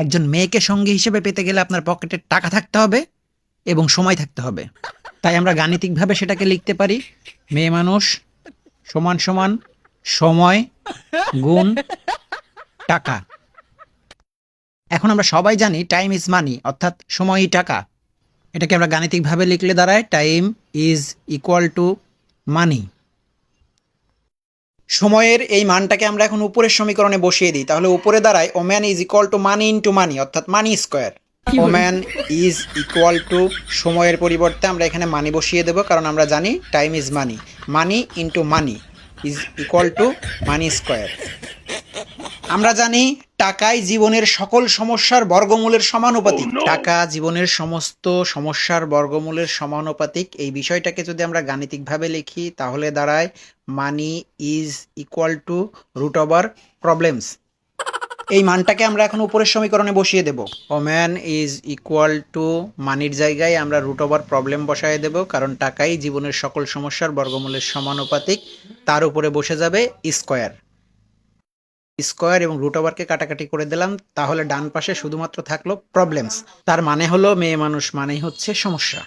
একজন মেয়েকে সঙ্গী হিসেবে পেতে গেলে আপনার পকেটে টাকা থাকতে হবে এবং সময় থাকতে হবে। তাই আমরা গাণিতিকভাবে সেটাকে লিখতে পারি মেয়ে মানুষ সমান সমান সময় গুণ টাকা। এখন আমরা সবাই জানি টাইম ইজ মানি, অর্থাৎ সময়ই টাকা। এটাকে আমরা গাণিতিকভাবে লিখলে দাঁড়ায় টাইম ইজ ইকুয়াল টু মানি। সময়ের এই মানটাকে আমরা এখন উপরের সমীকরণে বসিয়ে দিই, তাহলে উপরে দাঁড়ায় ওম্যান ইজ ইকুয়াল টু মানি ইন্টু মানি, অর্থাৎ মানি স্কোয়ার। ওম্যান ইজ ইকুয়াল টু সময়ের পরিবর্তে আমরা এখানে মানি বসিয়ে দেব, কারণ আমরা জানি time is money. Money into money is equal to money square. আমরা জানি টাকাই জীবনের সকল সমস্যার বর্গমূলের সমানুপাতিক। টাকা জীবনের সমস্ত সমস্যার বর্গমূলের সমানুপাতিক। এই বিষয়টাকে যদি আমরা গাণিতিকভাবে লিখি তাহলে দাঁড়ায় money is equal to root over problems. এই মানটাকে আমরা এখন উপরের সমীকরণে বসিয়ে দেব। ওম্যান ইজ ইকুয়াল টু মানির জায়গায় আমরা রুট ওভার প্রবলেম বসায় দেব, কারণ টাকাই জীবনের সকল সমস্যার বর্গমূলের সমানুপাতিক। তার উপরে বসে যাবে স্কোয়ার। স্কোয়ার এবং রুট ওভারকে কাটাকাটি করে দিলাম, তাহলে ডান পাশে শুধুমাত্র থাকলো প্রবলেমস। তার মানে হলো মেয়ে মানুষ মানেই হচ্ছে সমস্যা।